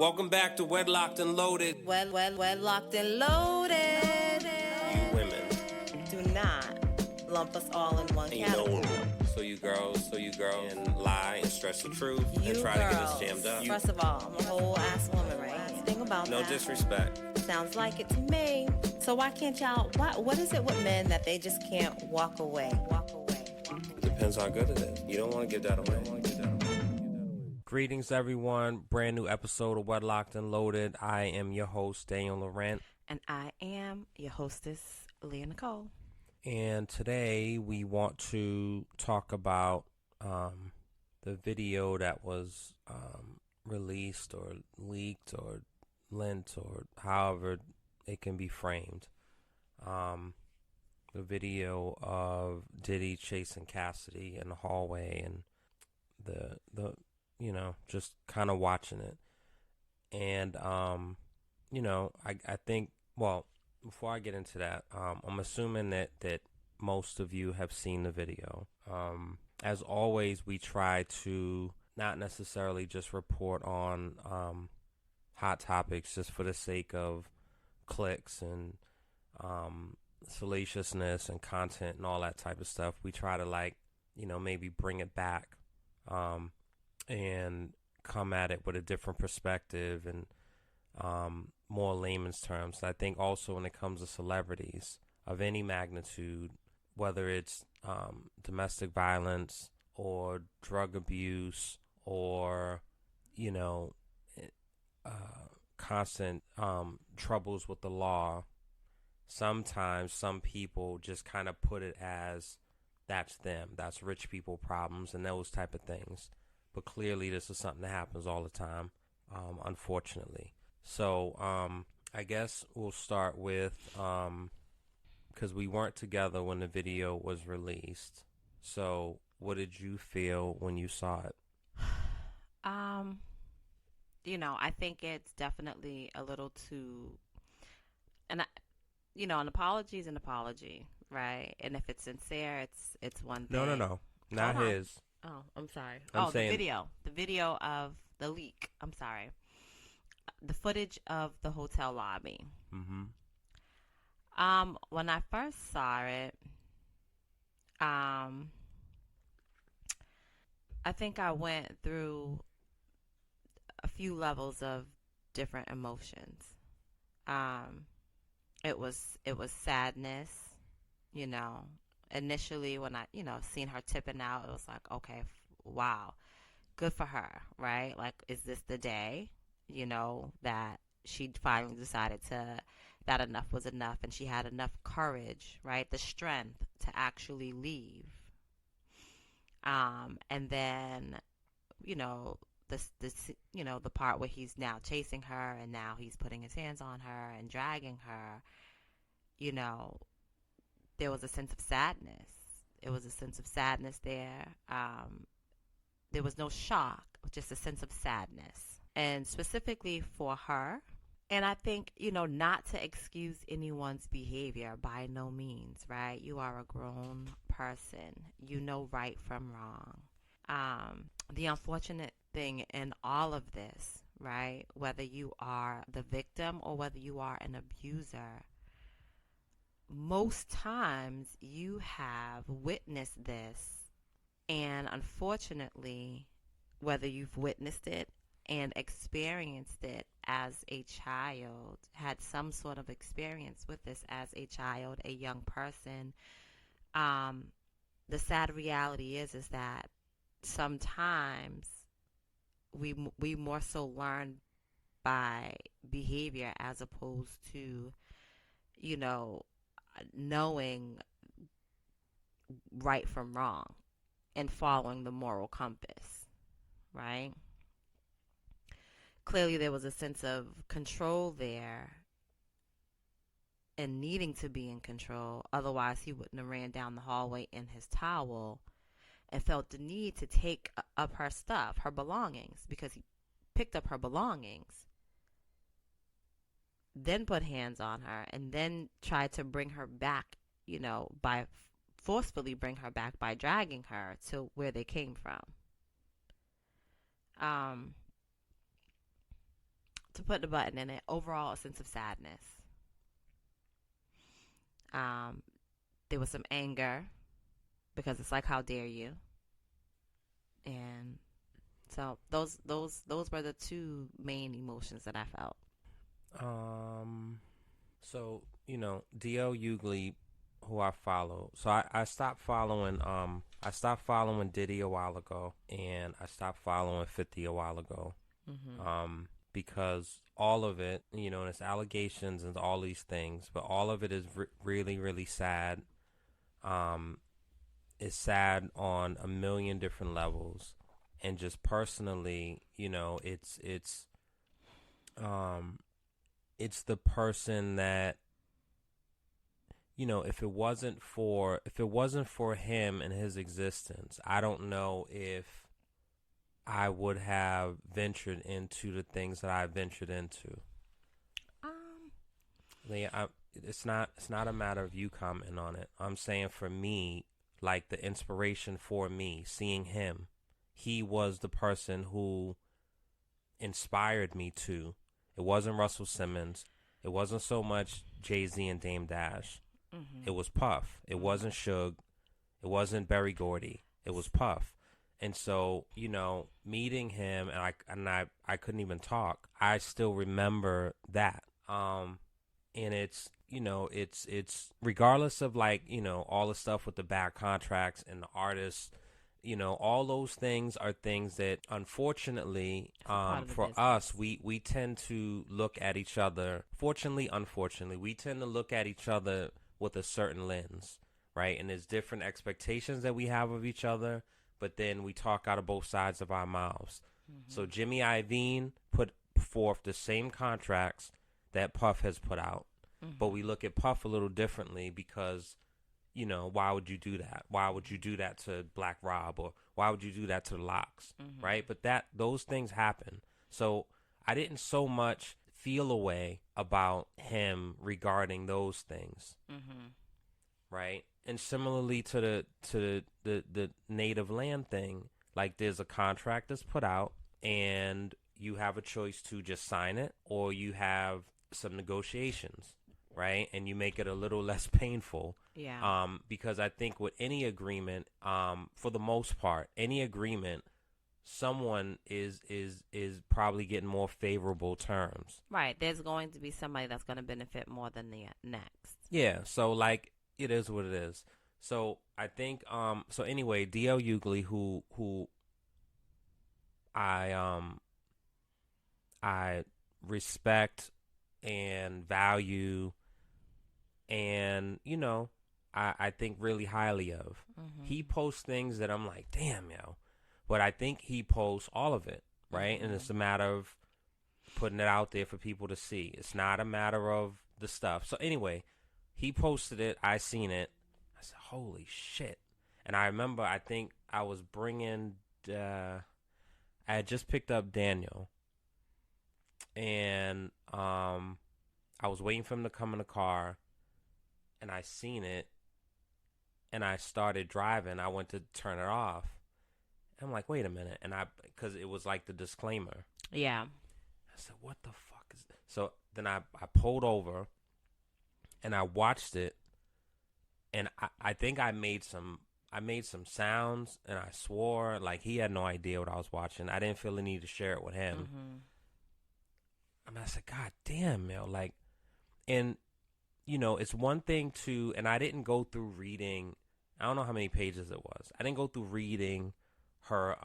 Welcome back to Wedlocked and Loaded. Wedlocked and loaded. You women. Do not lump us all in one category. So you girls, and lie and stretch the truth and try girls, to get us jammed up. First of all, I'm a whole ass woman, right? Think about no that. No disrespect. Sounds like it to me. So why can't y'all, what is it with men that they just can't walk away? Depends how good it is. You don't want to give that away. Greetings, everyone. Brand new episode of Wedlocked and Loaded. I am your host, Daniel Laurent. And I am your hostess, Leah Nicole. And today we want to talk about the video that was released or leaked or lent or however it can be framed. The video of Diddy chasing Cassie in the hallway and the just kind of watching it. And, I think, well, before I get into that, I'm assuming that most of you have seen the video. As always, we try to not necessarily just report on hot topics just for the sake of clicks and salaciousness and content and all that type of stuff. We try to maybe bring it back and come at it with a different perspective and more layman's terms. I think also when it comes to celebrities of any magnitude, whether it's domestic violence or drug abuse or, constant troubles with the law, sometimes some people just kind of put it as that's them, that's rich people problems and those type of things. But clearly this is something that happens all the time, unfortunately. So I guess we'll start with, because we weren't together when the video was released. So what did you feel when you saw it? I think it's definitely a little too, and an apology is an apology, right? And if it's sincere, it's one thing. No, not his. Oh, I'm sorry. I'm saying the video of the leak. I'm sorry. The footage of the hotel lobby. Mm-hmm. When I first saw it, I think I went through a few levels of different emotions. It was sadness, Initially, when I, seen her tipping out, it was like, okay, wow, good for her, right? Like, is this the day, that she finally decided that enough was enough and she had enough courage, right? The strength to actually leave. And then, the part where he's now chasing her and now he's putting his hands on her and dragging her, there was a sense of sadness. It was a sense of sadness there. There was no shock, just a sense of sadness. And specifically for her. And I think, not to excuse anyone's behavior by no means, right? You are a grown person. You know right from wrong. The unfortunate thing in all of this, right, whether you are the victim or whether you are an abuser, most times you have witnessed this, and unfortunately, whether you've witnessed it and experienced it as a child, had some sort of experience with this as a child, a young person, the sad reality is that sometimes we more so learn by behavior as opposed to, knowing right from wrong and following the moral compass, right? Clearly there was a sense of control there and needing to be in control. Otherwise he wouldn't have ran down the hallway in his towel and felt the need to take up her stuff, her belongings, because he picked up her belongings, then put hands on her, and then tried to bring her back, by forcefully bring her back by dragging her to where they came from. put the button in it. Overall, a sense of sadness. There was some anger because it's like, how dare you? And so those were the two main emotions that I felt. So D.L. Hughley, who I follow. So I stopped following Diddy a while ago, and I stopped following 50 a while ago. Because all of it, and it's allegations and all these things, but all of it is really, really sad. It's sad on a million different levels, and just personally, it's the person that, if it wasn't for him and his existence, I don't know if I would have ventured into the things that I ventured into. Leah, it's not a matter of you commenting on it. I'm saying for me, like the inspiration for me, seeing him, he was the person who inspired me to. It wasn't Russell Simmons. It wasn't so much Jay-Z and Dame Dash. It was Puff. It wasn't Suge. It wasn't Berry Gordy. It was Puff. And so, meeting him, and I couldn't even talk. I still remember that. And it's, it's regardless of all the stuff with the bad contracts and the artists, all those things are things that unfortunately, for us, we tend to look at each other. Fortunately, unfortunately, we tend to look at each other with a certain lens, right? And there's different expectations that we have of each other, but then we talk out of both sides of our mouths. So Jimmy Iovine put forth the same contracts that Puff has put out, but we look at Puff a little differently because, why would you do that? Why would you do that to Black Rob, or why would you do that to the Locks, right? But those things happen. So I didn't so much feel a way about him regarding those things, right? And similarly to the native land thing, like there's a contract that's put out and you have a choice to just sign it, or you have some negotiations, right? And you make it a little less painful. Yeah. Because I think with any agreement, for the most part, any agreement, someone is probably getting more favorable terms. Right. There's going to be somebody that's going to benefit more than the next. Yeah. So it is what it is. So I think so anyway, D.L. Hughley, who I respect and value, and I think really highly of. He posts things that I'm like, damn, yo. But I think he posts all of it, right? And it's a matter of putting it out there for people to see. It's not a matter of the stuff. So anyway, he posted it. I seen it. I said, holy shit. And I remember, I think I was bringing, I had just picked up Daniel. And I was waiting for him to come in the car. And I seen it. And I started driving. I went to turn it off. I'm like, wait a minute. And because it was like the disclaimer. Yeah. I said, what the fuck is this? So then I pulled over and I watched it. And I think I made some sounds, and I swore. Like, he had no idea what I was watching. I didn't feel the need to share it with him. I mean, I said, God damn, yo. Like, and, it's one thing to, and I didn't go through reading, I don't know how many pages it was. I didn't go through reading her,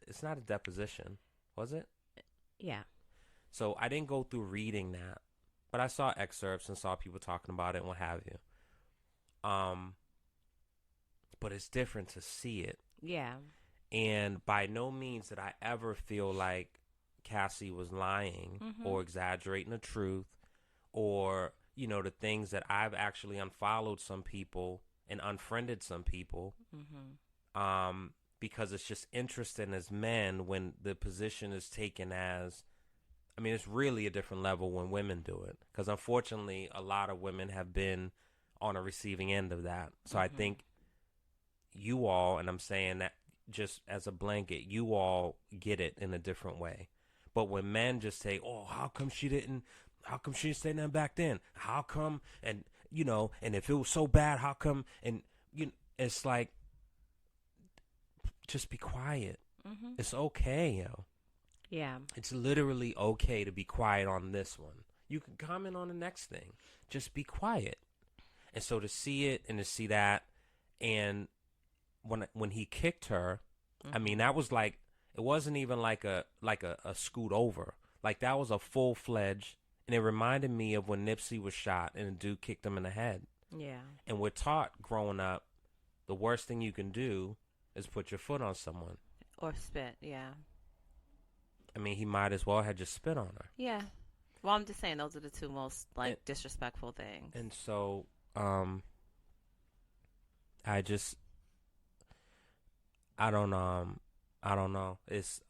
it's not a deposition, was it? Yeah. So I didn't go through reading that, but I saw excerpts and saw people talking about it and what have you. But it's different to see it. Yeah. And by no means did I ever feel like Cassie was lying or exaggerating the truth, or, the things that I've actually unfollowed some people and unfriended some people, because it's just interesting as men when the position is taken as, I mean, it's really a different level when women do it, because unfortunately a lot of women have been on a receiving end of that. So I think you all, and I'm saying that just as a blanket, you all get it in a different way. But when men just say, "Oh, how come she didn't say nothing back then? How come?" And and if it was so bad, how come? And it's like, just be quiet. Mm-hmm. It's okay, yo. Yeah. It's literally okay to be quiet on this one. You can comment on the next thing. Just be quiet. And so to see it and to see that, and when he kicked her, I mean, that was like, it wasn't even like a scoot over. Like, that was a full-fledged, and it reminded me of when Nipsey was shot and a dude kicked him in the head. Yeah. And we're taught growing up, the worst thing you can do is put your foot on someone. Or spit, yeah. I mean, he might as well have just spit on her. Yeah. Well, I'm just saying those are the two most, disrespectful things. And so, I don't know. It's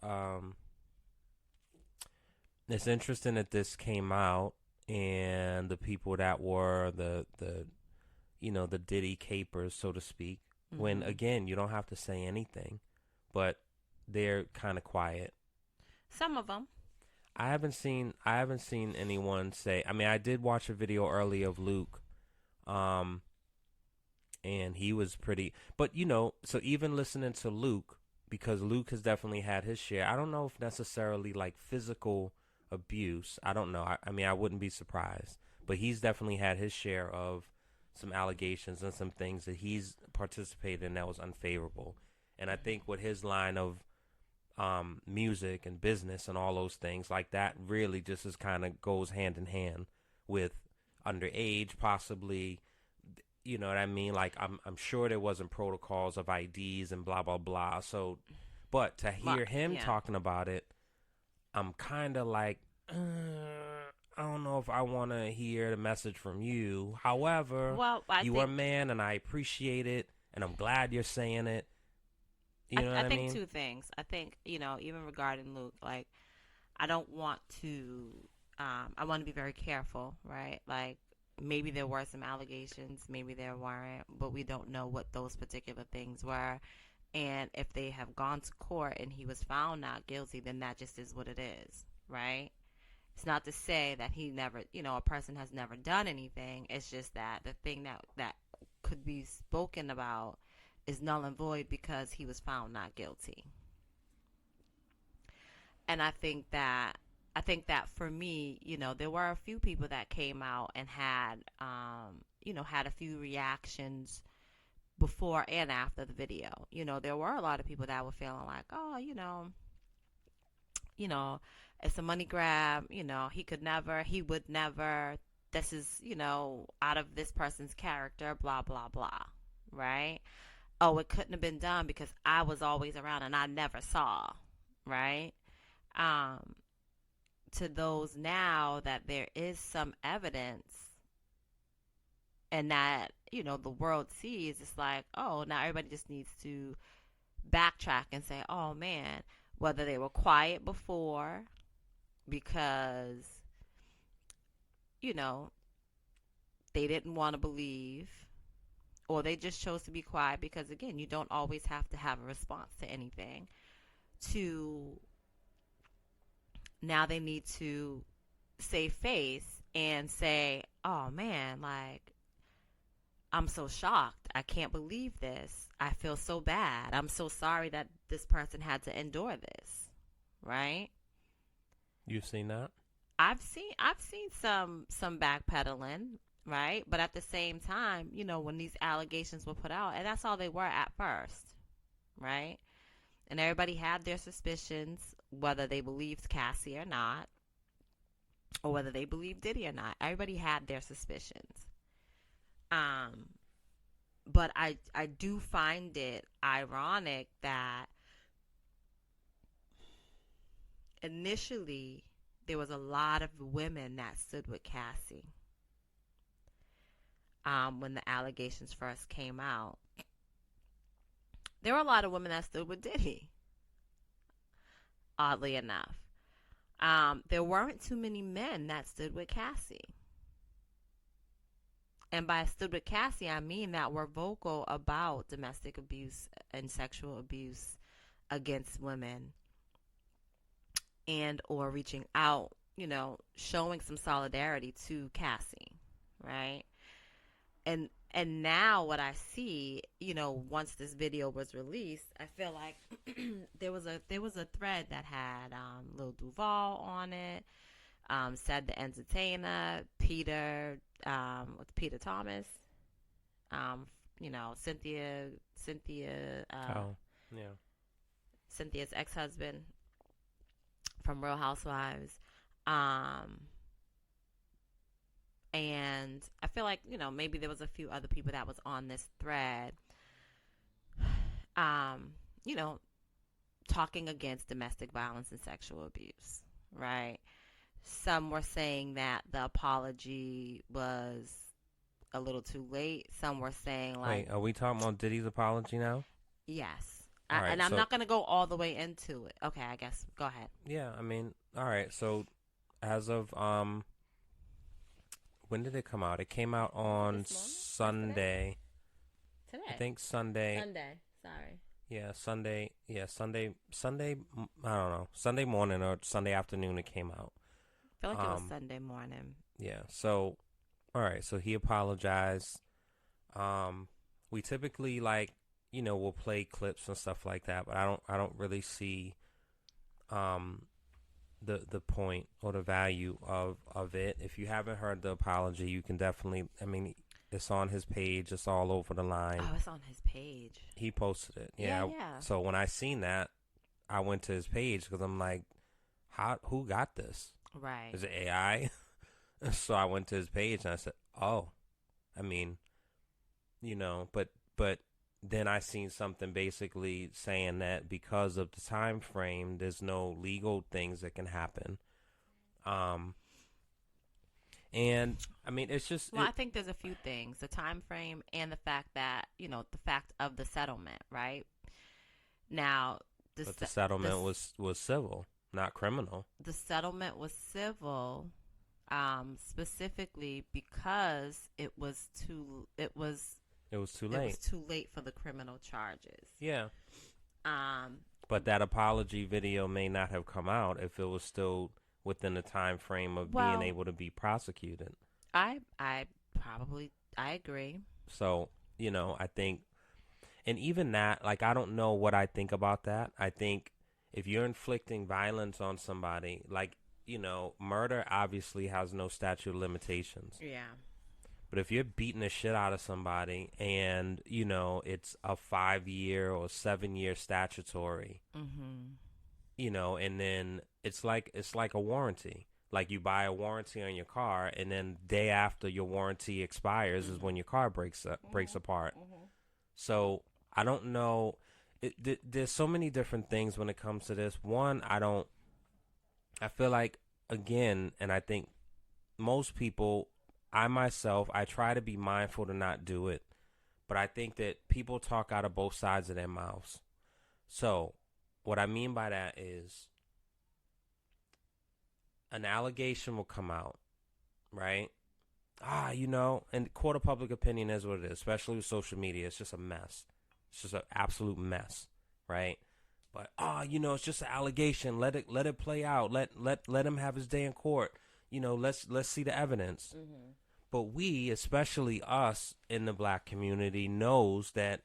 interesting that this came out, and the people that were the Diddy capers, so to speak, when, again, you don't have to say anything, but they're kind of quiet. Some of them. I haven't seen anyone say. I mean, I did watch a video earlier of Luke, and he was pretty. But so even listening to Luke, because Luke has definitely had his share. I don't know if necessarily like physical abuse. I don't know. I mean, I wouldn't be surprised. But he's definitely had his share of some allegations and some things that he's participated in that was unfavorable. And I think with his line of music and business and all those things like that, really just is kind of goes hand in hand with underage, possibly. You know what I mean? Like, I'm sure there wasn't protocols of IDs and blah blah blah. So, but to hear him talking about it, I'm kind of like, I don't know if I want to hear the message from you. However, you are a man, and I appreciate it, and I'm glad you're saying it. You know what I mean? I think two things. I think, even regarding Luke, like, I don't want to, I want to be very careful, right? Like, maybe there were some allegations, maybe there weren't, but we don't know what those particular things were. And if they have gone to court and he was found not guilty, then that just is what it is, right? It's not to say that he never, a person has never done anything. It's just that the thing that could be spoken about is null and void because he was found not guilty. And I think that for me, there were a few people that came out and had, had a few reactions before and after the video. There were a lot of people that were feeling like, oh, it's a money grab. He would never, this is, out of this person's character, blah, blah, blah. Right? Oh, it couldn't have been done because I was always around and I never saw. Right? To those now that there is some evidence and that, the world sees, it's like, oh, now everybody just needs to backtrack and say, oh, man, whether they were quiet before because, they didn't want to believe, or they just chose to be quiet because, again, you don't always have to have a response to anything, to now they need to save face and say, oh, man, like, I'm so shocked. I can't believe this. I feel so bad. I'm so sorry that this person had to endure this. Right? You've seen that? I've seen some backpedaling, right? But at the same time, when these allegations were put out, and that's all they were at first, right? And everybody had their suspicions, whether they believed Cassie or not, or whether they believed Diddy or not. Everybody had their suspicions. But I do find it ironic that initially there was a lot of women that stood with Cassie when the allegations first came out. There were a lot of women that stood with Diddy, oddly enough. There weren't too many men that stood with Cassie. And by stood with Cassie, I mean that were vocal about domestic abuse and sexual abuse against women and or reaching out, showing some solidarity to Cassie, right? And now what I see, once this video was released, I feel like there was a thread that had Lil Duval on it, said the entertainer, Peter, with Peter Thomas, um, Cynthia, Oh, yeah. Cynthia's ex-husband from Real Housewives. Um, and I feel like, maybe there was a few other people that was on this thread, um, you know, talking against domestic violence and sexual abuse, right? Some were saying that the apology was a little too late. Some were saying, like, Wait, are we talking about Diddy's apology now? yes. All right, And I'm so not going to go all the way into it. Okay, I guess. Go ahead. yeah, I mean, all right. So as of when did it come out? It came out on This morning? Sunday. Today. I think Sunday. Sunday. Sorry. Yeah, Sunday. Yeah, Sunday. Sunday. I don't know. Sunday morning or Sunday afternoon it came out. I feel like it was Sunday morning. Yeah. So, all right. So he apologized. We typically we'll play clips and stuff like that, but I don't really see the point or the value of it. If you haven't heard the apology, you can definitely, I mean, it's on his page. It's all over the line. Oh, it's on his page. He posted it. Yeah. Yeah. So when I seen that, I went to his page because I'm like, who got this? Right. Is it AI? So I went to his page and I said, oh, I mean, but then I seen something basically saying that because of the time frame, there's no legal things that can happen. And I mean, it's just. Well, I think there's a few things: the time frame and the fact that the fact of the settlement, right? Now, But the settlement was civil, not criminal. The settlement was civil, specifically because it was too late. It was too late for the criminal charges. Yeah. But that apology video may not have come out if it was still within the time frame of being able to be prosecuted. I agree. So, I think, and even that, like, I don't know what I think about that. I think if you're inflicting violence on somebody, like, murder obviously has no statute of limitations. Yeah. But if you're beating the shit out of somebody and, it's a 5-year or 7-year statutory, and then it's like a warranty. Like you buy a warranty on your car and then day after your warranty expires is when your car breaks apart. So I don't know. There's so many different things when it comes to this. One, I feel like, again, and I think most people, I myself, I try to be mindful to not do it, but I think that people talk out of both sides of their mouths. So what I mean by that is an allegation will come out, right? And court of public opinion is what it is, especially with social media. It's just a mess. It's just an absolute mess, right? But it's just an allegation. Let it play out. Let him have his day in court. Let's see the evidence. Mm-hmm. But we, especially us in the black community, knows that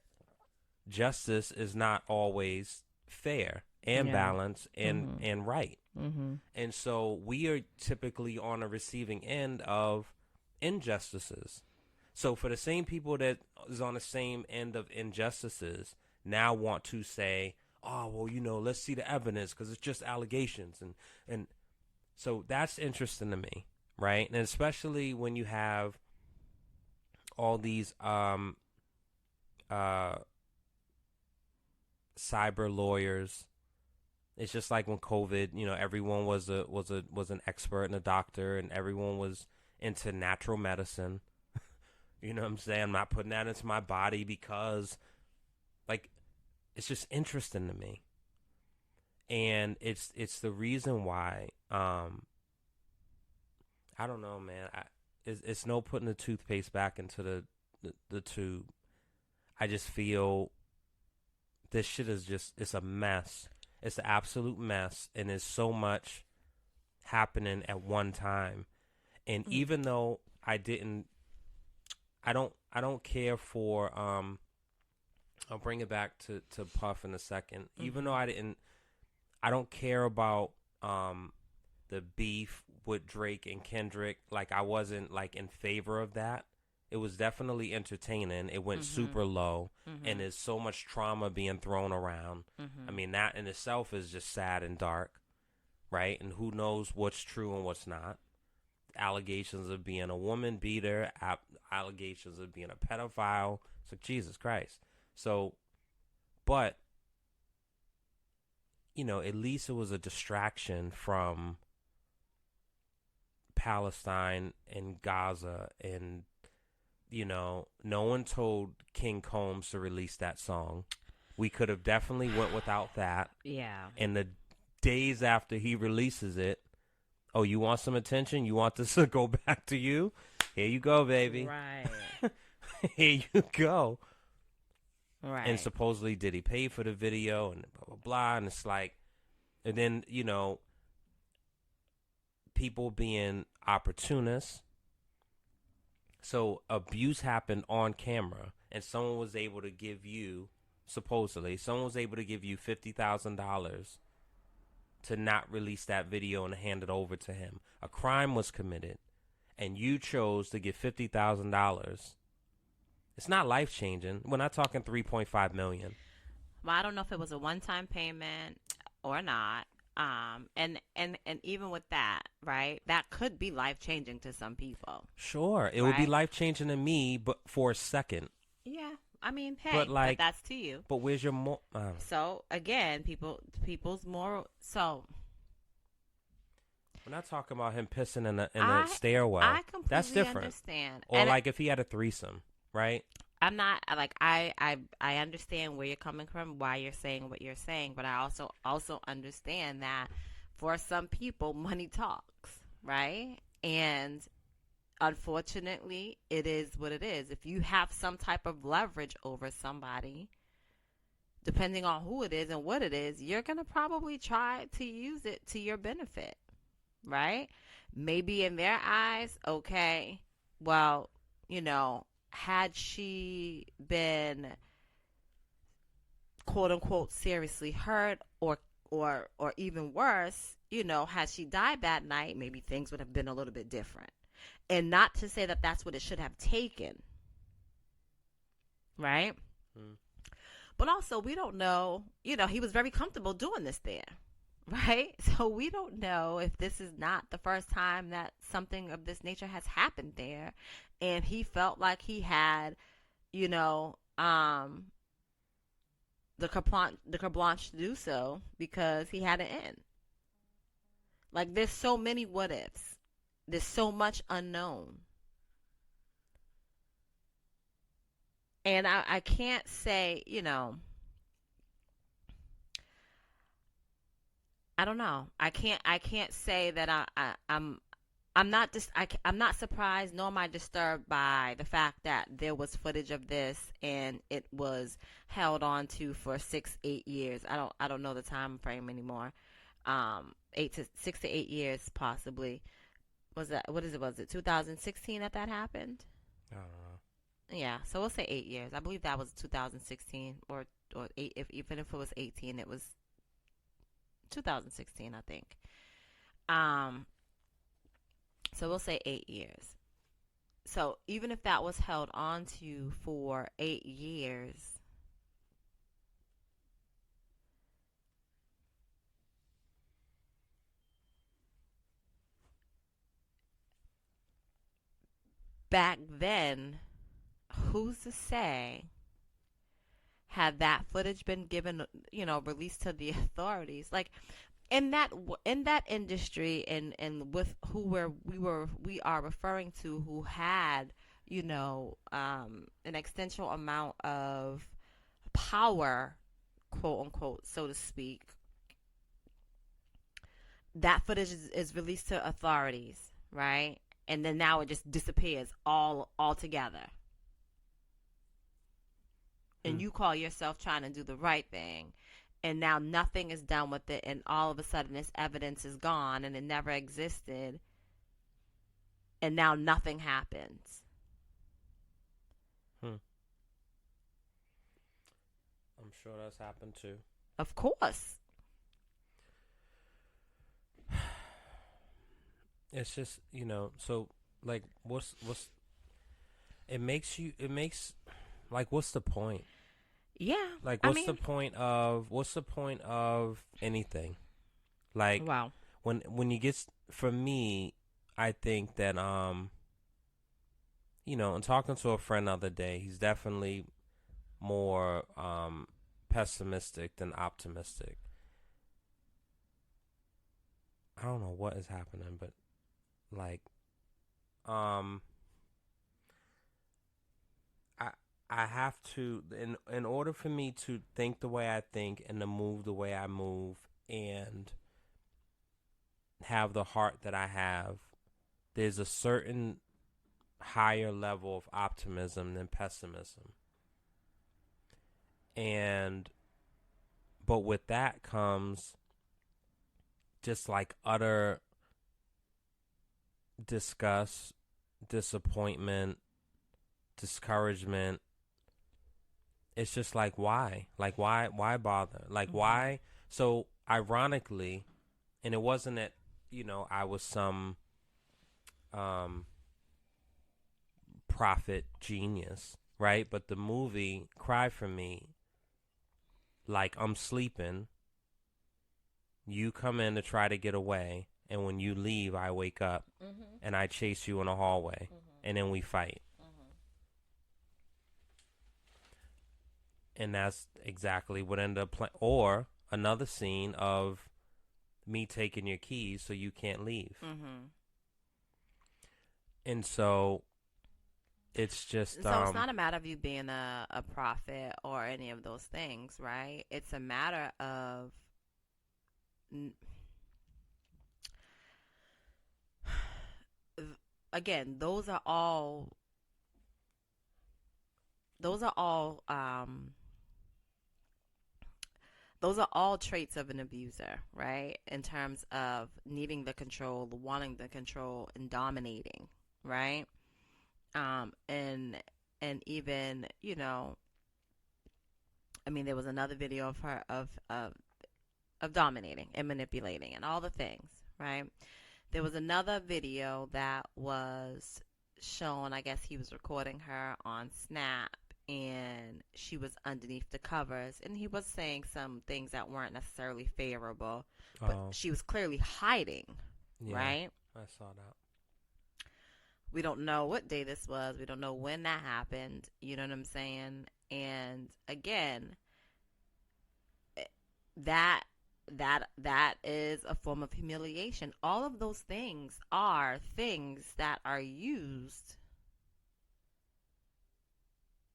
justice is not always fair and balanced and right. Mm-hmm. And so we are typically on a receiving end of injustices. So for the same people that is on the same end of injustices now want to say, oh, well, let's see the evidence because it's just allegations. And so that's interesting to me, right? And especially when you have all these cyber lawyers. It's just like when COVID, everyone was an expert and a doctor, and everyone was into natural medicine. You know what I'm saying? I'm not putting that into my body because, like, it's just interesting to me. And it's the reason why, I don't know, man. It's no putting the toothpaste back into the tube. I just feel this shit is it's a mess. It's an absolute mess, and there's so much happening at one time. And even though I don't care for I'll bring it back to Puff in a second. Even though I don't care about the beef with Drake and Kendrick. Like, I wasn't like in favor of that. It was definitely entertaining. It went super low, and there's so much trauma being thrown around. I mean, that in itself is just sad and dark, right? And who knows what's true and what's not. Allegations of being a woman beater, allegations of being a pedophile. It's like, Jesus Christ. So, but, you know, at least it was a distraction from Palestine and Gaza, and, you know, no one told King Combs to release that song. We could have definitely went without that. Yeah. And the days after he releases it, oh, you want some attention? You want this to go back to you? Here you go, baby. Right. Here you go. Right. And supposedly Diddy paid for the video and blah, blah, blah. And it's like, and then, you know, people being opportunists. So abuse happened on camera, and someone was able to give you, supposedly, someone was able to give you $50,000 to not release that video and hand it over to him. A crime was committed, and you chose to give $50,000. It's not life-changing. We're not talking $3.5 million. Well, I don't know if it was a one-time payment or not. And even with that, right, that could be life-changing to some people. Sure, it would be life-changing to me, but for a second. Yeah, I mean, hey, but that's to you. But where's your So again, people's moral. So we're not talking about him pissing in a stairwell. I completely That's different. Understand. Or like if he had a threesome, right? I'm not like I understand where you're coming from, why you're saying what you're saying, but I also understand that for some people, money talks, right? And unfortunately, it is what it is. If you have some type of leverage over somebody, depending on who it is and what it is, you're going to probably try to use it to your benefit, right? Maybe in their eyes, okay, well, you know, had she been quote unquote seriously hurt or even worse, you know, had she died that night, maybe things would have been a little bit different. And not to say that that's what it should have taken, right? But also, we don't know, you know, he was very comfortable doing this there, right? So we don't know if this is not the first time that something of this nature has happened there, and he felt like he had, you know, the carte blanche to do so because he had an end. Like, there's so many what ifs. There's so much unknown. And I can't say, you know, I don't know. I can't say that I'm not surprised, nor am I disturbed by the fact that there was footage of this and it was held on to for 6-8 years. I don't know the time frame anymore. 6 to 8 years possibly. Was it 2016 that happened? I don't know. Yeah, so we'll say 8 years. I believe that was 2016 or 8. Even if it was 18, it was 2016, I think. So we'll say 8 years. So even if that was held on to for 8 years, back then, who's to say, had that footage been given, you know, released to the authorities, like in that industry and with who we are referring to, who had, you know, an extensional amount of power, quote unquote, so to speak, that footage is released to authorities, right? And then now it just disappears altogether. And you call yourself trying to do the right thing. and now nothing is done with it, and all of a sudden this evidence is gone and it never existed, and now nothing happens. I'm sure that's happened too. Of course. It's just, so like what's it makes like what's the point? Yeah. Like what's the point of anything? Like wow. when you get, for me, I think that and talking to a friend the other day, he's definitely more pessimistic than optimistic. I don't know what is happening, but like I have to, in order for me to think the way I think and to move the way I move and have the heart that I have, there's a certain higher level of optimism than pessimism. But with that comes just like utter disgust, disappointment, discouragement. It's just like, why? Like, why bother? Like, why? So ironically, and it wasn't that, I was some prophet genius, right? But the movie Cry for Me, like, I'm sleeping, you come in to try to get away, and when you leave, I wake up, and I chase you in a hallway, and then we fight. And that's exactly what ended up playing. Or another scene of me taking your keys so you can't leave. And so it's just... So it's not a matter of you being a prophet or any of those things, right? It's a matter of... Again, those are all traits of an abuser, right? In terms of needing the control, wanting the control, and dominating, right? And even, there was another video of her of dominating and manipulating and all the things, right? There was another video that was shown. I guess he was recording her on Snap, and she was underneath the covers, and he was saying some things that weren't necessarily favorable, but she was clearly hiding, right? I saw that. We don't know what day this was. We don't know when that happened. You know what I'm saying? And again, that is a form of humiliation. All of those things are things that are used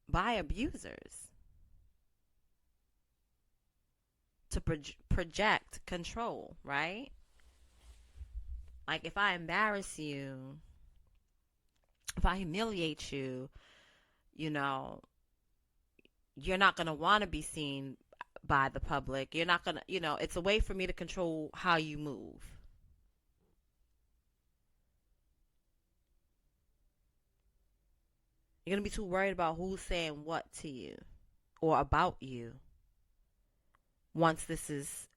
by abusers to project control, right? Like, if I embarrass you, if I humiliate you, you're not going to want to be seen by the public. You're not going to, it's a way for me to control how you move. You're going to be too worried about who's saying what to you or about you. Once this is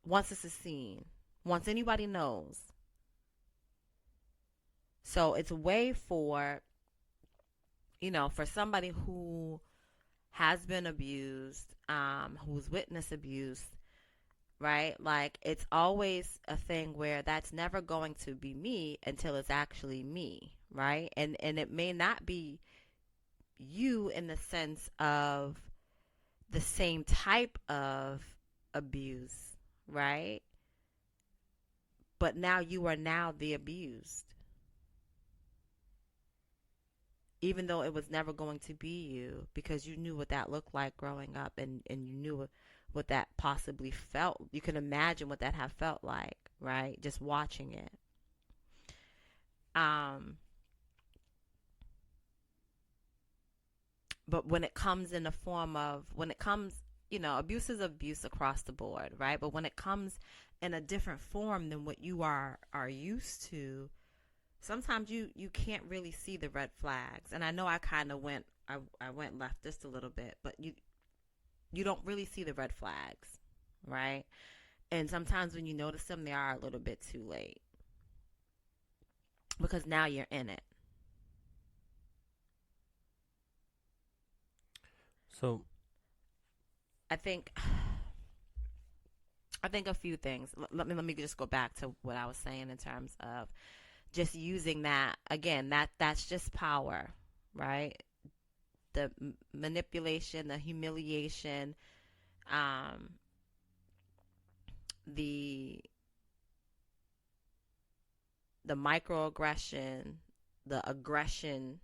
seen, once anybody knows. So it's a way for, for somebody who has been abused, who's witnessed abuse, right? Like, it's always a thing where that's never going to be me until it's actually me, right? And it may not be you in the sense of the same type of abuse, right? But now you are now the abused. Even though it was never going to be you, because you knew what that looked like growing up, and you knew what that possibly felt. You can imagine what that have felt like, right? Just watching it. But when it comes in the form of, when it comes abuse is abuse across the board, right? But when it comes in a different form than what you are used to, sometimes you can't really see the red flags. And I know I kind of went I went left just a little bit, but you don't really see the red flags, right? And sometimes when you notice them, they are a little bit too late because now you're in it. So I think a few things. Let me just go back to what I was saying in terms of just using that again. That's just power, right? The manipulation, the humiliation, the microaggression, the aggression,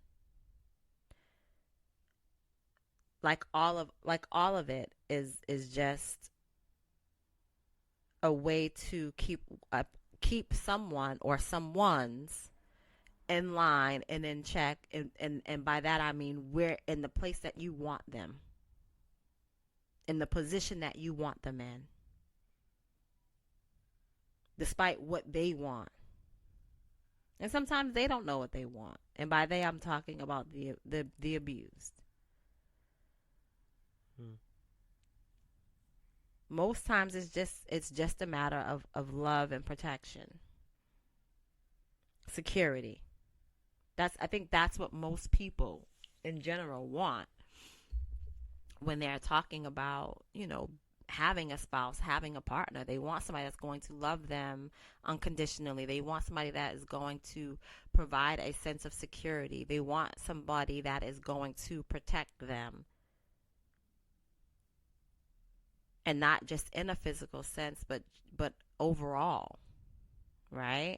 like all of it is just a way to keep someone or someone's in line and in check, and by that I mean we're in the place that you want them, in the position that you want them in, despite what they want. And sometimes they don't know what they want, and by they I'm talking about the abused. Most times it's just a matter of love and protection, security. I think that's what most people in general want when they're talking about, having a spouse, having a partner. They want somebody that's going to love them unconditionally. They want somebody that is going to provide a sense of security. They want somebody that is going to protect them. And not just in a physical sense, but overall, right?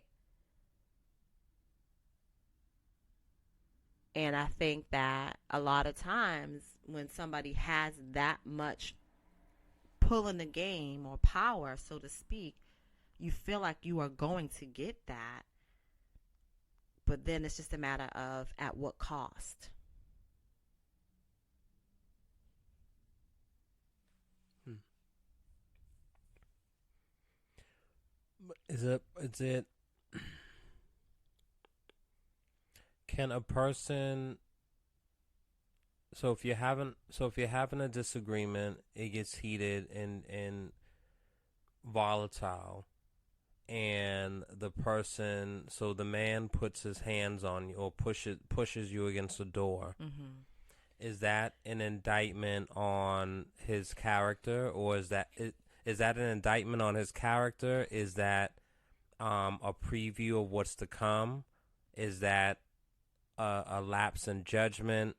And I think that a lot of times when somebody has that much pull in the game or power, so to speak, you feel like you are going to get that. But then it's just a matter of at what cost. Is it can a person, so if you're having a disagreement, it gets heated and volatile, and the man puts his hands on you or pushes you against the door. Mm-hmm. Is that an indictment on his character, or is that an indictment on his character? Is that a preview of what's to come? Is that a lapse in judgment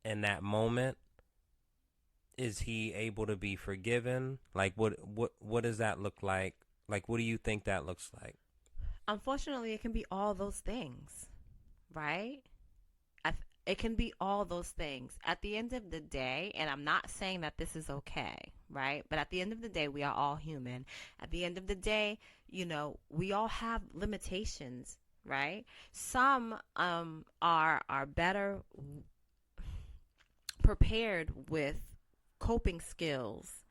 in that moment? Is he able to be forgiven? Like, what does that look like? Like, what do you think that looks like? Unfortunately, it can be all those things, right? It can be all those things. At the end of the day, and I'm not saying that this is okay, right? But at the end of the day, we are all human. At the end of the day, we all have limitations, right? Some are better prepared with coping skills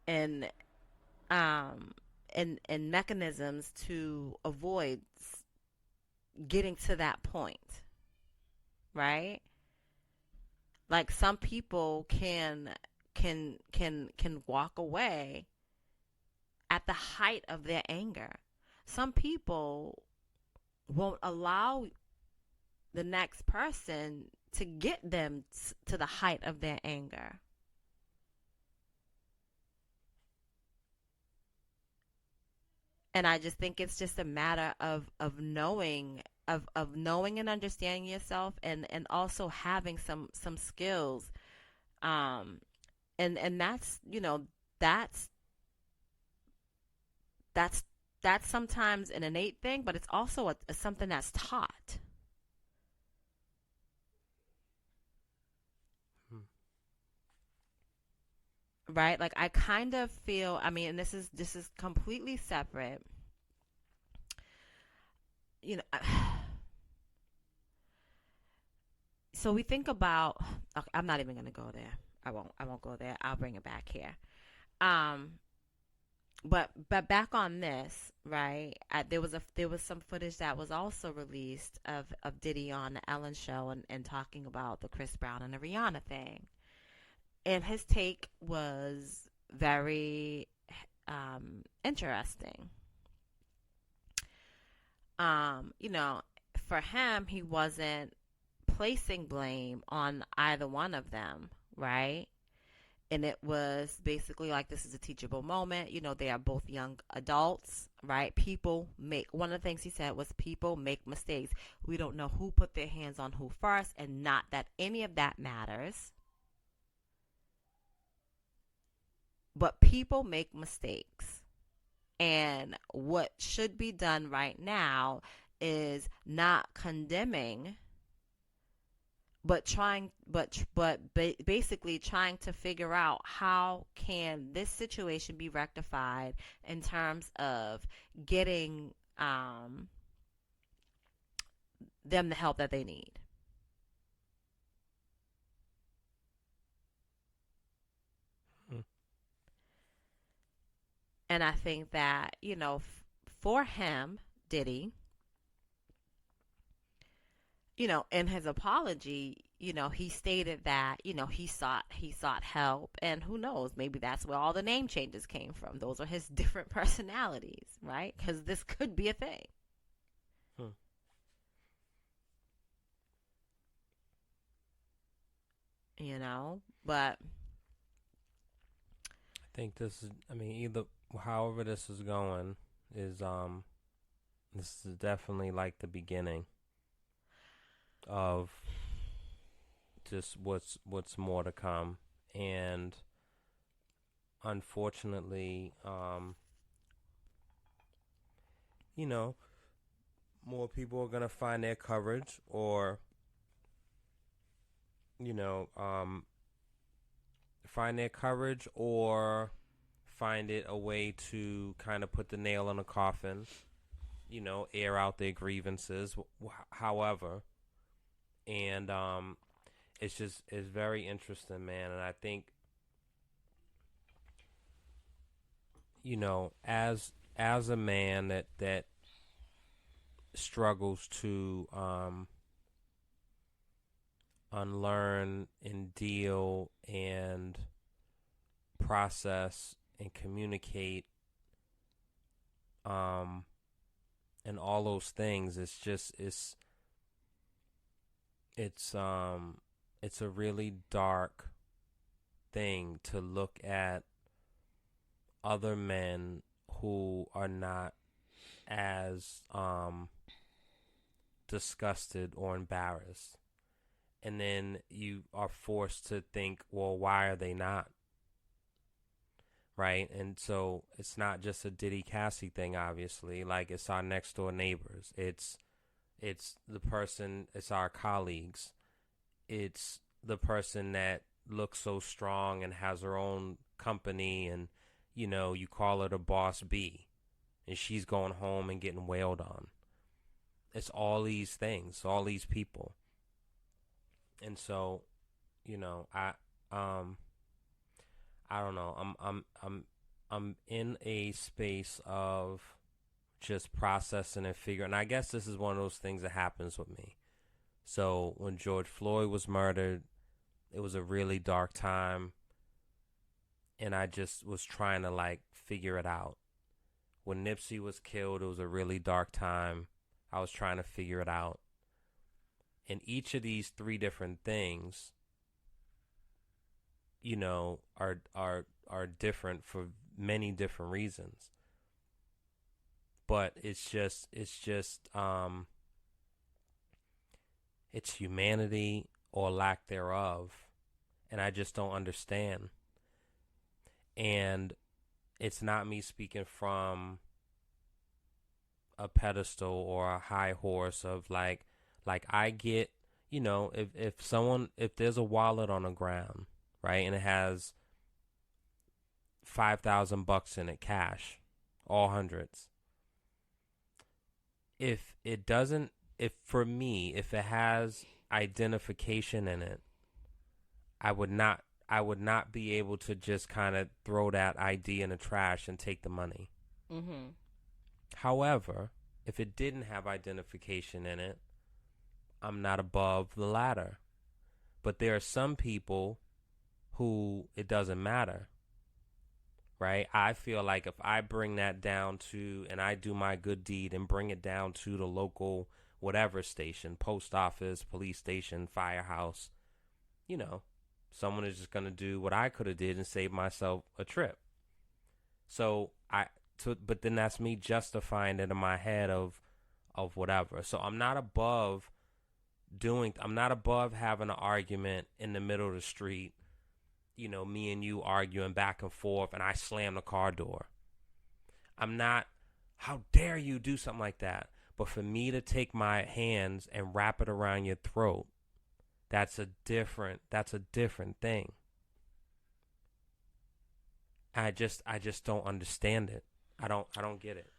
and and mechanisms to avoid getting to that point, right? Like some people can walk away at the height of their anger. Some people won't allow the next person to get them to the height of their anger. And I just think it's just a matter of knowing and understanding yourself, and also having some skills, and that's that's sometimes an innate thing, but it's also something that's taught. Right? Like I kind of feel, I mean, and this is completely separate. So we think about, okay, I'm not even going to go there. I won't go there. I'll bring it back here. Um, but back on this, right? There was some footage that was also released of Diddy on the Ellen show and talking about the Chris Brown and the Rihanna thing, and his take was very interesting. You know, for him, he wasn't placing blame on either one of them, right? And it was basically like, this is a teachable moment. You know, they are both young adults, right? People make, one of the things he said was, people make mistakes. We don't know who put their hands on who first, and not that any of that matters. But people make mistakes. And what should be done right now is not condemning, but basically trying to figure out how can this situation be rectified in terms of getting them the help that they need. Hmm. And I think that, you know, for him, Diddy, you know, in his apology, you know, he stated that, you know, he sought help, and who knows, maybe that's where all the name changes came from. Those are his different personalities, right? Because this could be a thing, Hmm. you know. But I think this is, I mean, either however this is going is this is definitely like the beginning of just what's more to come. And unfortunately, you know, more people are gonna find their courage, or you know, find their courage, or find it a way to kind of put the nail in the coffin, you know, air out their grievances, however. And it's very interesting, man. And I think, you know, as a man that struggles to unlearn and deal and process and communicate, um and all those things, it's a really dark thing to look at other men who are not as disgusted or embarrassed, and then you are forced to think, well, why are they not? Right? And so it's not just a Diddy Cassie thing, obviously. Like, it's our next door neighbors. It's the person, it's our colleagues. It's the person that looks so strong and has her own company, and you know, you call her the boss B, and she's going home and getting wailed on. It's all these things, all these people. And so, you know, I don't know. I'm in a space of just processing and figuring. And I guess this is one of those things that happens with me. So when George Floyd was murdered, it was a really dark time, and I just was trying to like figure it out. When Nipsey was killed, it was a really dark time. I was trying to figure it out. And each of these three different things, you know, are different for many different reasons. But it's humanity or lack thereof, and I just don't understand. And it's not me speaking from a pedestal or a high horse of like I get, you know, if there's a wallet on the ground, right, and it has $5,000 in it, cash, all hundreds. If it doesn't, if for me, if it has identification in it, I would not I would not be able to just kind of throw that ID in the trash and take the money. Mm-hmm. However, if it didn't have identification in it, I'm not above the ladder. But there are some people who it doesn't matter, right? I feel like if I bring that down to, and I do my good deed and bring it down to the local whatever station, post office, police station, firehouse, you know, someone is just going to do what I could have did and save myself a trip. But then that's me justifying it in my head of whatever. So I'm not above having an argument in the middle of the street, you know, me and you arguing back and forth, and I slam the car door. I'm not, how dare you do something like that? But for me to take my hands and wrap it around your throat, that's a different thing. I just don't understand it. I don't get it.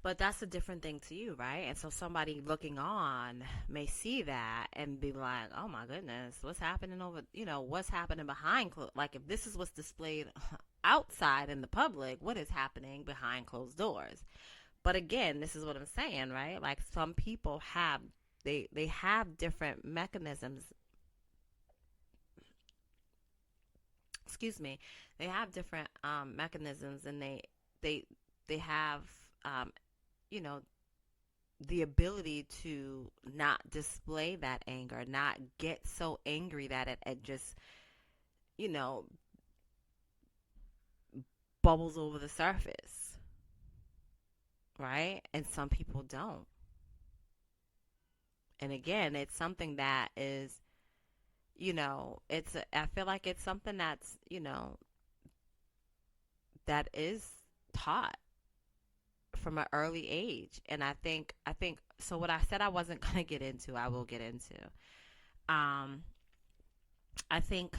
But that's a different thing to you, right? And so somebody looking on may see that and be like, oh my goodness, what's happening what's happening behind closed? Like, if this is what's displayed outside in the public, what is happening behind closed doors? But again, this is what I'm saying, right? Like, some people have, they have different mechanisms. Excuse me. They have different mechanisms, and they have, the ability to not display that anger, not get so angry that it just, bubbles over the surface, right? And some people don't. And again, it's something that is, I feel like it's something that's, that is taught from an early age. And I think so what I said I wasn't going to get into, I will get into. I think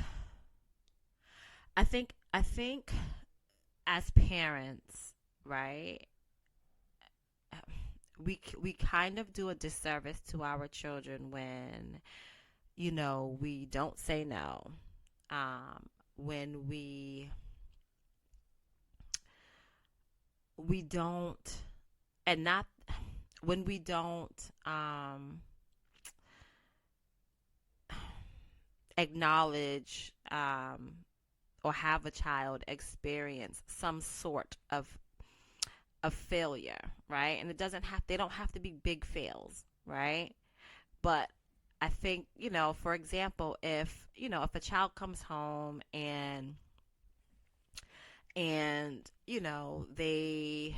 as parents, right, we kind of do a disservice to our children when, we don't say no. When we don't, and not when we don't acknowledge or have a child experience some sort of failure, right? And they don't have to be big fails, right? But I think, for example, if a child comes home and they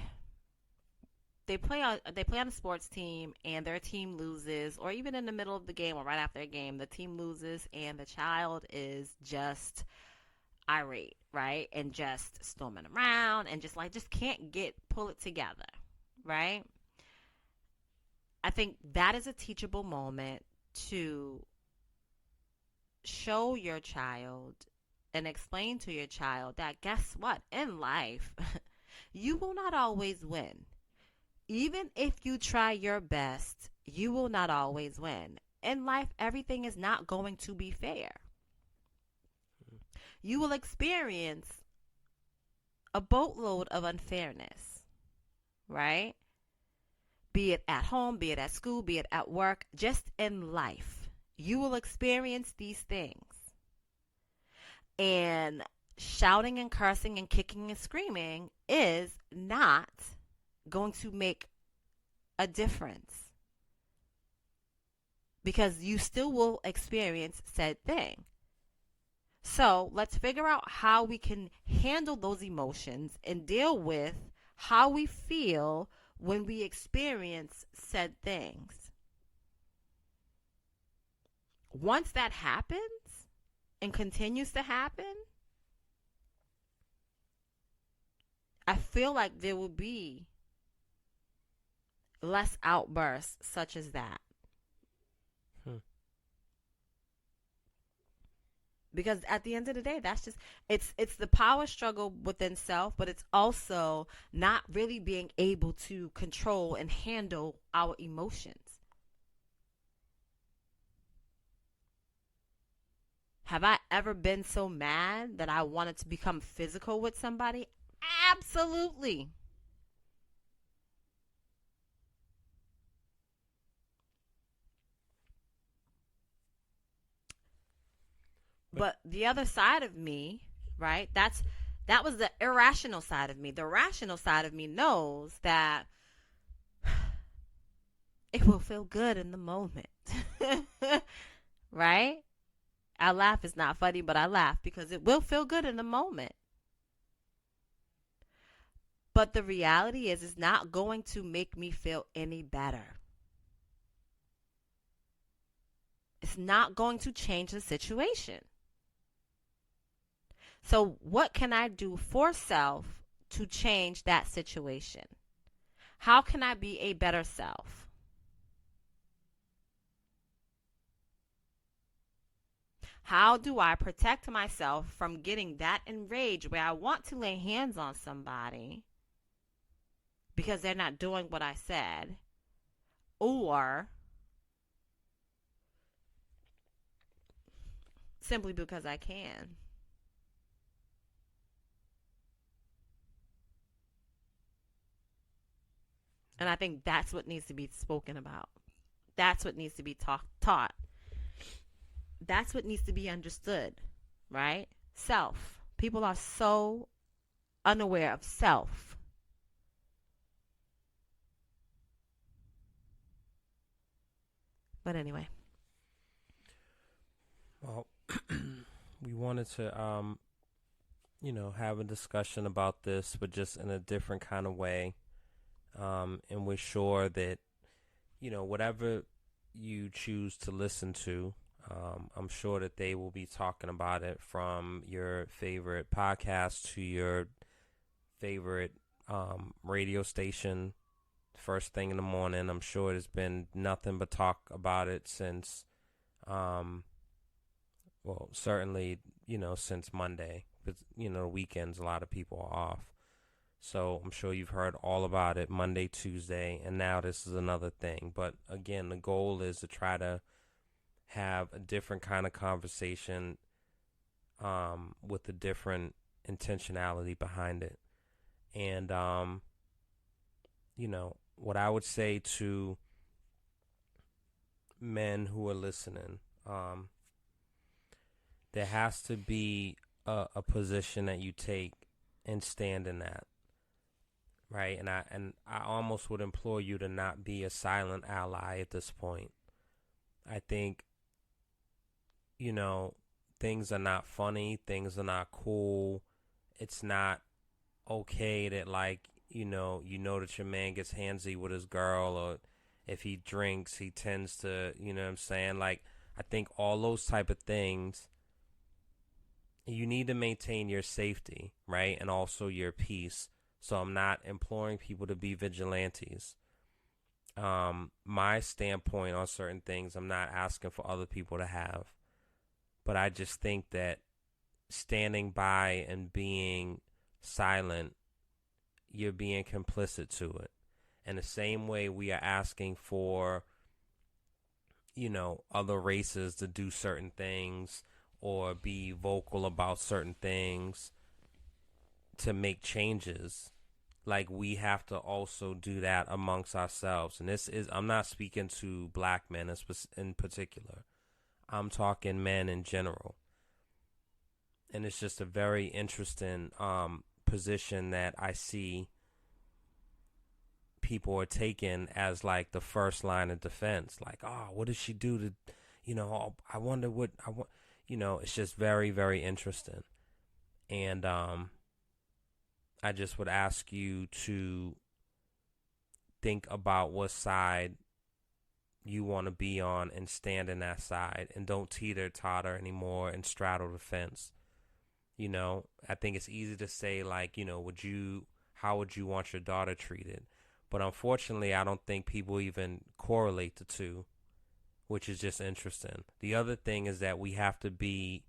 play on a sports team and their team loses, or even in the middle of the game or right after a game, the team loses and the child is just irate, right? And just storming around and just can't pull it together, right? I think that is a teachable moment to show your child and explain to your child that, guess what? In life, you will not always win. Even if you try your best, you will not always win. In life, everything is not going to be fair. You will experience a boatload of unfairness, right? Be it at home, be it at school, be it at work, just in life. You will experience these things. And shouting and cursing and kicking and screaming is not going to make a difference, because you still will experience said thing. So let's figure out how we can handle those emotions and deal with how we feel when we experience said things. Once that happens and continues to happen, I feel like there will be less outbursts such as that. Because at the end of the day, that's just, it's the power struggle within self, but it's also not really being able to control and handle our emotions. Have I ever been so mad that I wanted to become physical with somebody? Absolutely. But the other side of me, right? That was the irrational side of me. The rational side of me knows that it will feel good in the moment. Right? I laugh. It's not funny, but I laugh because it will feel good in the moment. But the reality is, it's not going to make me feel any better. It's not going to change the situation. So, what can I do for self to change that situation? How can I be a better self? How do I protect myself from getting that enraged where I want to lay hands on somebody because they're not doing what I said, or simply because I can? And I think that's what needs to be spoken about. That's what needs to be taught. That's what needs to be understood, right? Self. People are so unaware of self. But anyway. Well, we wanted to, have a discussion about this, but just in a different kind of way. And we're sure that, whatever you choose to listen to, I'm sure that they will be talking about it from your favorite podcast to your favorite radio station first thing in the morning. I'm sure there's been nothing but talk about it since, certainly, since Monday. But, weekends, a lot of people are off. So I'm sure you've heard all about it Monday, Tuesday, and now this is another thing. But again, the goal is to try to have a different kind of conversation with a different intentionality behind it. And, what I would say to men who are listening, there has to be a position that you take and stand in that. Right, and I almost would implore you to not be a silent ally at this point. I think, things are not funny, things are not cool. It's not okay that, like, that your man gets handsy with his girl, or if he drinks, he tends to, what I'm saying? Like, I think all those type of things, you need to maintain your safety, right, and also your peace. So I'm not imploring people to be vigilantes. My standpoint on certain things, I'm not asking for other people to have. But I just think that standing by and being silent, you're being complicit to it. In the same way we are asking for, other races to do certain things or be vocal about certain things to make changes, like, we have to also do that amongst ourselves. And I'm not speaking to black men in particular. I'm talking men in general. And it's just a very interesting position that I see people are taking as, like, the first line of defense. Like, oh, what does she do to, I wonder what I want. It's just very, very interesting. And I just would ask you to think about what side you want to be on and stand in that side, and don't teeter-totter anymore and straddle the fence. I think it's easy to say, like, how would you want your daughter treated? But unfortunately, I don't think people even correlate the two, which is just interesting. The other thing is that we have to be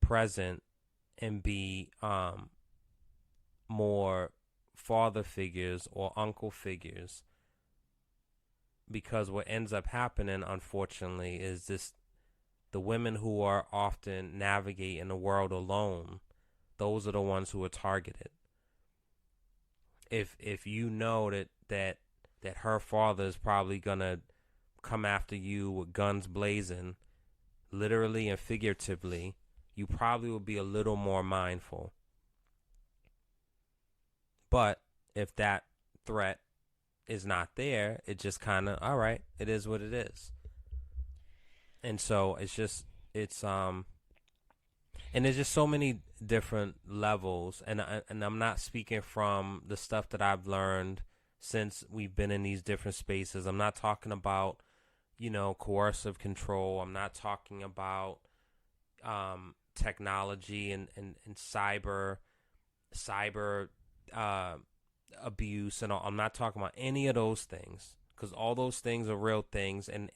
present and be more father figures or uncle figures, because what ends up happening, unfortunately, is this The women who are often navigating the world alone, those are the ones who are targeted. If you know that her father is probably gonna come after you with guns blazing, literally and figuratively, you probably will be a little more mindful. But if that threat is not there, it just kind of, all right, it is what it is. And so and there's just so many different levels, and I'm not speaking from the stuff that I've learned since we've been in these different spaces. I'm not talking about, coercive control. I'm not talking about technology and cyber abuse and all. I'm not talking about any of those things, because all those things are real things, and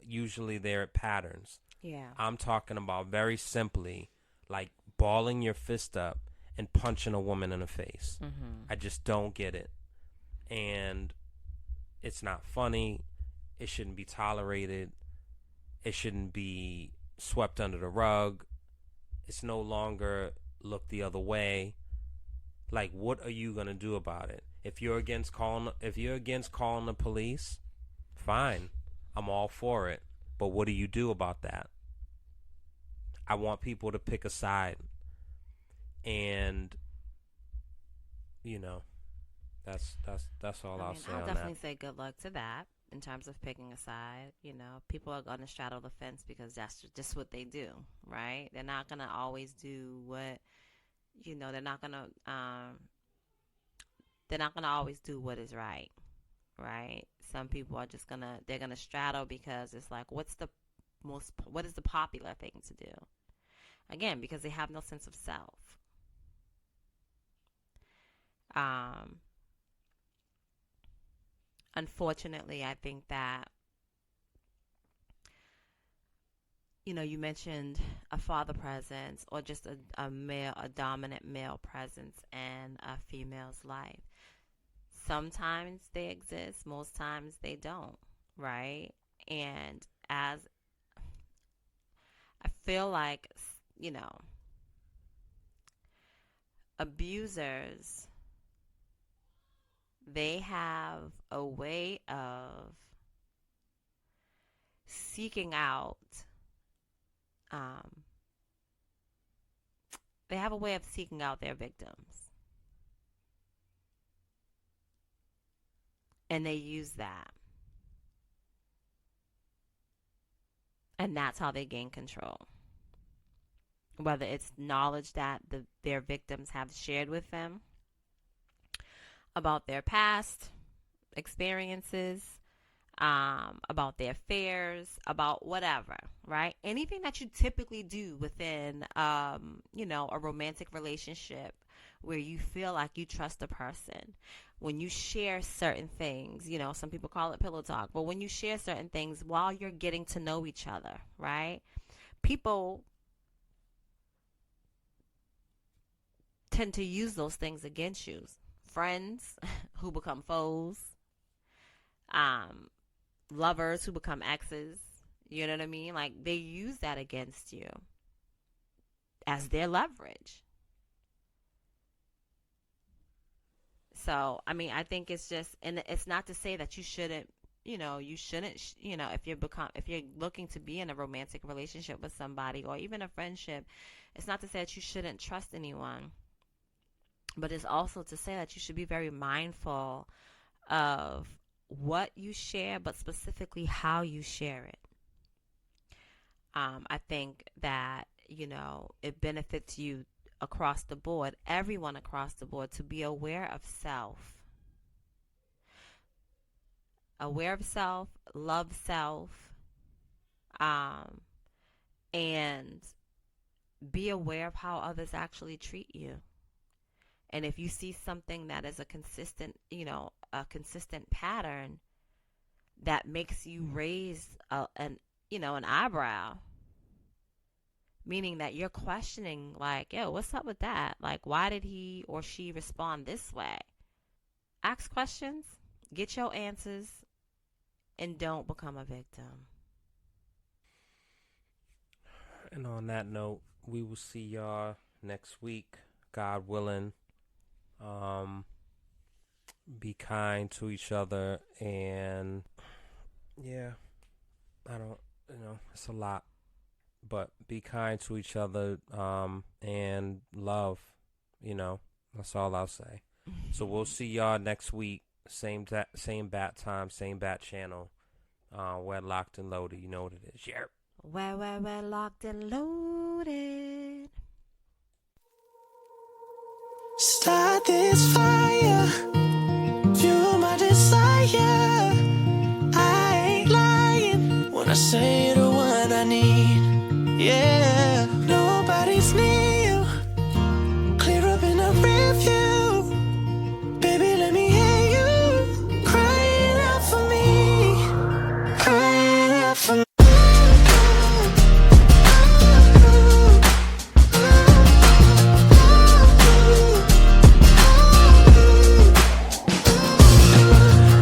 usually they're patterns. Yeah. I'm talking about very simply, like balling your fist up and punching a woman in the face. Mm-hmm. I just don't get it. And it's not funny. It shouldn't be tolerated. It shouldn't be swept under the rug. It's no longer look the other way. Like, what are you gonna do about it? If you're against calling the police, fine. I'm all for it. But what do you do about that? I want people to pick a side. And that's all I'll say on that. I'll definitely say good luck to that in terms of picking a side. People are going to straddle the fence because that's just what they do, right? They're not going to always do what, they're not going to always do what is right, right? Some people are just they're going to straddle because it's like, what is the popular thing to do? Again, because they have no sense of self. Unfortunately, I think that, you mentioned a father presence or just a dominant male presence in a female's life. Sometimes they exist, most times they don't, right? And as I feel like, abusers, they have a way of seeking out, their victims. And they use that. And that's how they gain control. Whether it's knowledge that their victims have shared with them about their past experiences, about their fears, about whatever, right? Anything that you typically do within, a romantic relationship where you feel like you trust a person. When you share certain things, some people call it pillow talk, but when you share certain things while you're getting to know each other, right? People tend to use those things against you. Friends who become foes, lovers who become exes, you know what I mean? Like, they use that against you as their leverage. So, I think it's just, and it's not to say that you shouldn't, if you're looking to be in a romantic relationship with somebody or even a friendship, it's not to say that you shouldn't trust anyone. But it's also to say that you should be very mindful of what you share, but specifically how you share it. I think that, it benefits you across the board, everyone across the board, to be aware of self. Aware of self, love self, and be aware of how others actually treat you. And if you see something that is a consistent pattern that makes you raise an eyebrow, meaning that you're questioning, like, yo, what's up with that? Like, why did he or she respond this way? Ask questions, get your answers, and don't become a victim. And on that note, we will see y'all next week, God willing. Be kind to each other, and yeah, I don't, it's a lot, but be kind to each other, and love, that's all I'll say. So we'll see y'all next week, same bat time, same bat channel. We're locked and loaded. You know what it is. Yeah. We're locked and loaded. Start this fire, fuel my desire. I ain't lying when I say the one I need. Yeah, nobody's near you. Clear up in a review. Baby, let me hear you crying out for me, crying out for me.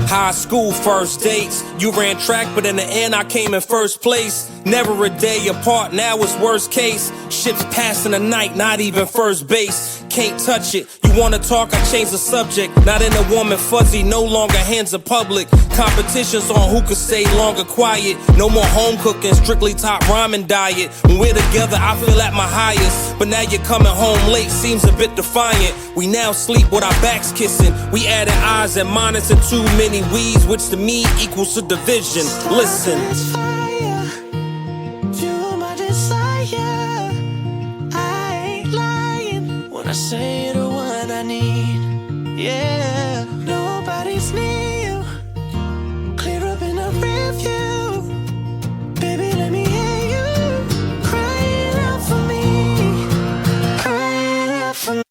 High school first dates, you ran track, but in the end I came in first place. Never a day apart, now it's worst case. Ships passing the night, not even first base. Can't touch it, you wanna talk, I change the subject. Not in a warm and fuzzy, no longer hands are public. Competitions on who could stay longer quiet. No more home cooking, strictly top ramen diet. When we're together, I feel at my highest. But now you're coming home late, seems a bit defiant. We now sleep with our backs kissing. We added eyes and minus and too many weeds, which to me equals to division. Listen. Fire, fuel my desire. I ain't lying when I say the one I need. Yeah, nobody's near you. Clear up in a review. Baby, let me hear you crying out for me, crying out for me.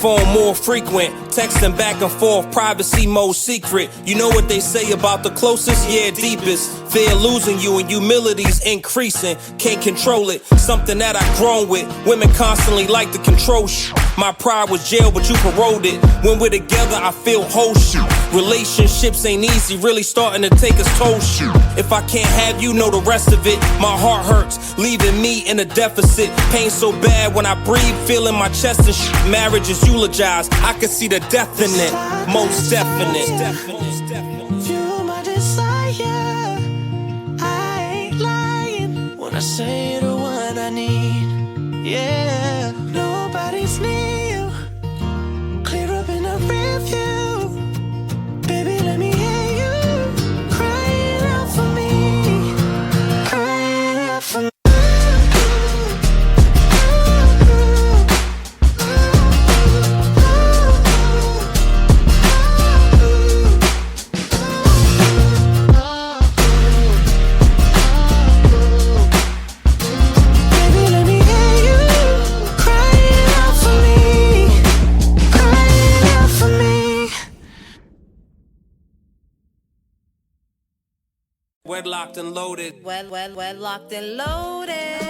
Phone more frequent, texting back and forth, privacy mode secret. You know what they say about the closest, yeah, deepest. Fear losing you and humility's increasing. Can't control it, something that I've grown with. Women constantly like to control shit. My pride was jail, but you paroled it. When we're together, I feel whole shit. Relationships ain't easy, really starting to take its toll shit. If I can't have you, know the rest of it. My heart hurts, leaving me in a deficit. Pain so bad when I breathe, feeling my chest and shit. Marriage is eulogized, I can see the death in it. Most definite. Fuel my desire. I ain't lying when I say the one I need. Yeah, nobody's near you. Clear up in a review. Baby, let me hear you crying out for me, crying out for me. We're locked and loaded. We're locked and loaded.